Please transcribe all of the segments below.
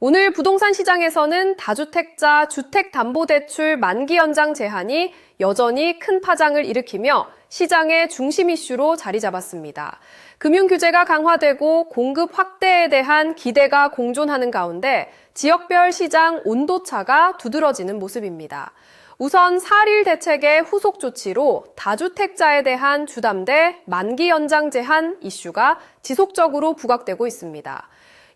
오늘 부동산 시장에서는 다주택자 주택담보대출 만기 연장 제한이 여전히 큰 파장을 일으키며 시장의 중심 이슈로 자리 잡았습니다. 금융규제가 강화되고 공급 확대에 대한 기대가 공존하는 가운데 지역별 시장 온도차가 두드러지는 모습입니다. 우선 4.1 대책의 후속 조치로 다주택자에 대한 주담대 만기 연장 제한 이슈가 지속적으로 부각되고 있습니다.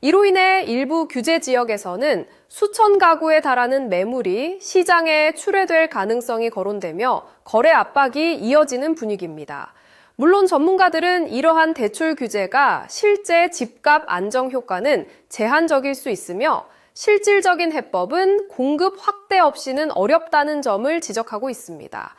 이로 인해 일부 규제 지역에서는 수천 가구에 달하는 매물이 시장에 출회될 가능성이 거론되며 거래 압박이 이어지는 분위기입니다. 물론 전문가들은 이러한 대출 규제가 실제 집값 안정 효과는 제한적일 수 있으며 실질적인 해법은 공급 확대 없이는 어렵다는 점을 지적하고 있습니다.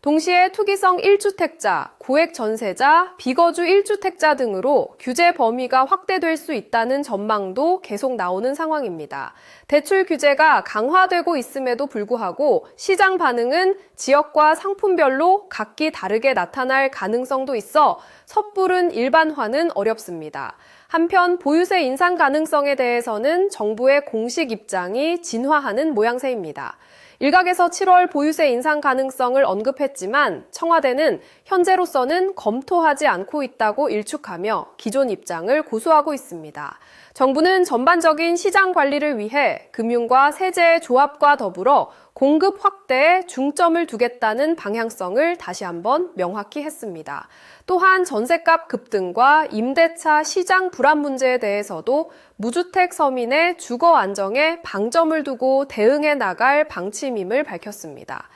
동시에 투기성 1주택자, 고액 전세자, 비거주 1주택자 등으로 규제 범위가 확대될 수 있다는 전망도 계속 나오는 상황입니다. 대출 규제가 강화되고 있음에도 불구하고 시장 반응은 지역과 상품별로 각기 다르게 나타날 가능성도 있어 섣부른 일반화는 어렵습니다. 한편 보유세 인상 가능성에 대해서는 정부의 공식 입장이 진화하는 모양새입니다. 일각에서 7월 보유세 인상 가능성을 언급했지만 청와대는 현재로서는 검토하지 않고 있다고 일축하며 기존 입장을 고수하고 있습니다. 정부는 전반적인 시장 관리를 위해 금융과 세제의 조합과 더불어 공급 확대에 중점을 두겠다는 방향성을 다시 한번 명확히 했습니다. 또한 전셋값 급등과 임대차 시장 불안 문제에 대해서도 무주택 서민의 주거 안정에 방점을 두고 대응해 나갈 방침임을 밝혔습니다.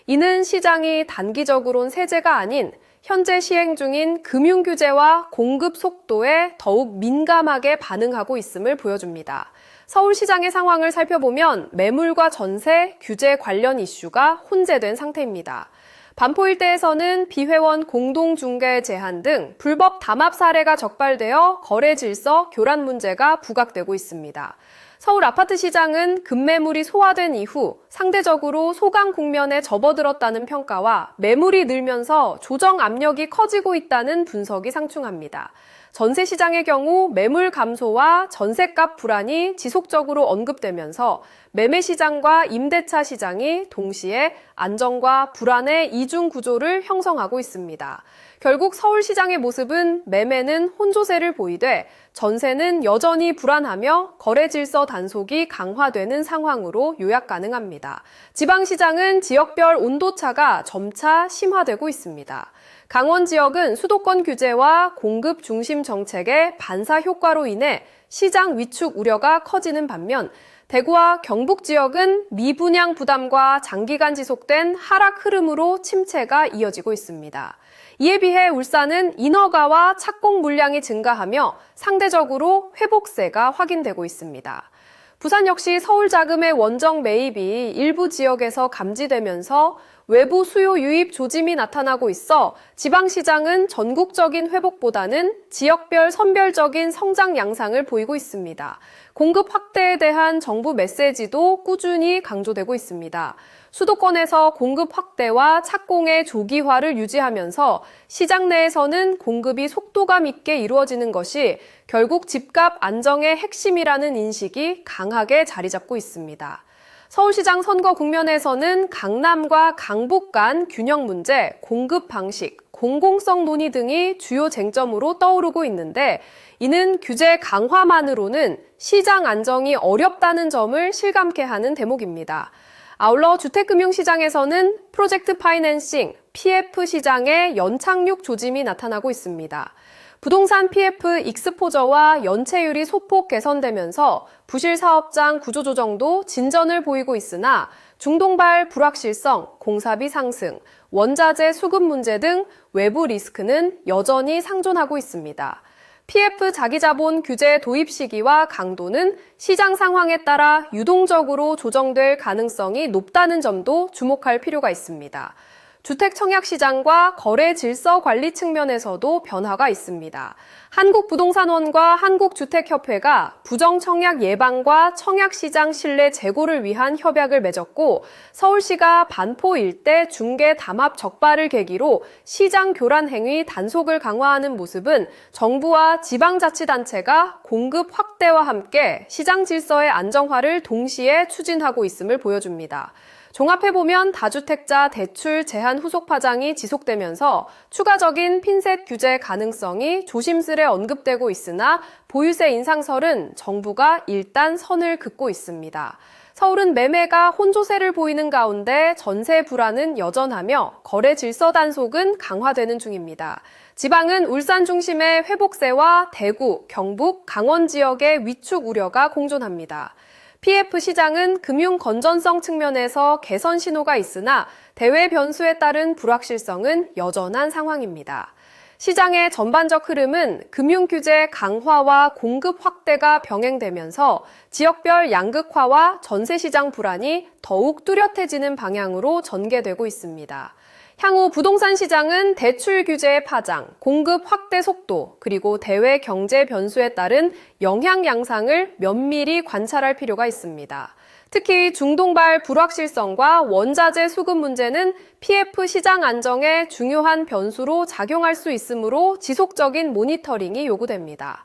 이는 시장이 단기적으론 세제가 아닌 현재 시행 중인 금융규제와 공급 속도에 더욱 민감하게 반응하고 있음을 보여줍니다. 서울시장의 상황을 살펴보면 매물과 전세, 규제 관련 이슈가 혼재된 상태입니다. 반포 일대에서는 비회원 공동중개 제한 등 불법 담합 사례가 적발되어 거래 질서 교란 문제가 부각되고 있습니다. 서울 아파트 시장은 급매물이 소화된 이후 상대적으로 소강 국면에 접어들었다는 평가와 매물이 늘면서 조정 압력이 커지고 있다는 분석이 상충합니다. 전세 시장의 경우 매물 감소와 전셋값 불안이 지속적으로 언급되면서 매매 시장과 임대차 시장이 동시에 안정과 불안의 이중 구조를 형성하고 있습니다. 결국 서울시장의 모습은 매매는 혼조세를 보이되 전세는 여전히 불안하며 거래 질서 단속이 강화되는 상황으로 요약 가능합니다. 지방시장은 지역별 온도차가 점차 심화되고 있습니다. 강원 지역은 수도권 규제와 공급 중심 정책의 반사 효과로 인해 시장 위축 우려가 커지는 반면 대구와 경북 지역은 미분양 부담과 장기간 지속된 하락 흐름으로 침체가 이어지고 있습니다. 이에 비해 울산은 인허가와 착공 물량이 증가하며 상대적으로 회복세가 확인되고 있습니다. 부산 역시 서울 자금의 원정 매입이 일부 지역에서 감지되면서 외부 수요 유입 조짐이 나타나고 있어 지방시장은 전국적인 회복보다는 지역별 선별적인 성장 양상을 보이고 있습니다. 공급 확대에 대한 정부 메시지도 꾸준히 강조되고 있습니다. 수도권에서 공급 확대와 착공의 조기화를 유지하면서 시장 내에서는 공급이 속도감 있게 이루어지는 것이 결국 집값 안정의 핵심이라는 인식이 강하게 자리 잡고 있습니다. 서울시장 선거 국면에서는 강남과 강북 간 균형 문제, 공급 방식, 공공성 논의 등이 주요 쟁점으로 떠오르고 있는데 이는 규제 강화만으로는 시장 안정이 어렵다는 점을 실감케 하는 대목입니다. 아울러 주택금융시장에서는 프로젝트 파이낸싱, PF 시장의 연착륙 조짐이 나타나고 있습니다. 부동산 PF 익스포저와 연체율이 소폭 개선되면서 부실 사업장 구조조정도 진전을 보이고 있으나 중동발 불확실성, 공사비 상승, 원자재 수급 문제 등 외부 리스크는 여전히 상존하고 있습니다. PF 자기자본 규제 도입 시기와 강도는 시장 상황에 따라 유동적으로 조정될 가능성이 높다는 점도 주목할 필요가 있습니다. 주택 청약 시장과 거래 질서 관리 측면에서도 변화가 있습니다. 한국부동산원과 한국주택협회가 부정청약 예방과 청약시장 신뢰 제고를 위한 협약을 맺었고 서울시가 반포 일대 중개 담합 적발을 계기로 시장 교란 행위 단속을 강화하는 모습은 정부와 지방자치단체가 공급 확대와 함께 시장 질서의 안정화를 동시에 추진하고 있음을 보여줍니다. 종합해보면 다주택자 대출 제한 후속 파장이 지속되면서 추가적인 핀셋 규제 가능성이 조심스레 언급되고 있으나 보유세 인상설은 정부가 일단 선을 긋고 있습니다. 서울은 매매가 혼조세를 보이는 가운데 전세 불안은 여전하며 거래 질서 단속은 강화되는 중입니다. 지방은 울산 중심의 회복세와 대구, 경북, 강원 지역의 위축 우려가 공존합니다. PF 시장은 금융 건전성 측면에서 개선 신호가 있으나 대외 변수에 따른 불확실성은 여전한 상황입니다. 시장의 전반적 흐름은 금융 규제 강화와 공급 확대가 병행되면서 지역별 양극화와 전세 시장 불안이 더욱 뚜렷해지는 방향으로 전개되고 있습니다. 향후 부동산 시장은 대출 규제의 파장, 공급 확대 속도, 그리고 대외 경제 변수에 따른 영향 양상을 면밀히 관찰할 필요가 있습니다. 특히 중동발 불확실성과 원자재 수급 문제는 PF 시장 안정에 중요한 변수로 작용할 수 있으므로 지속적인 모니터링이 요구됩니다.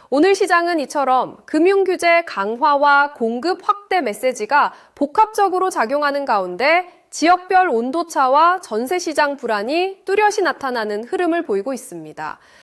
오늘 시장은 이처럼 금융규제 강화와 공급 확대 메시지가 복합적으로 작용하는 가운데 지역별 온도차와 전세시장 불안이 뚜렷이 나타나는 흐름을 보이고 있습니다.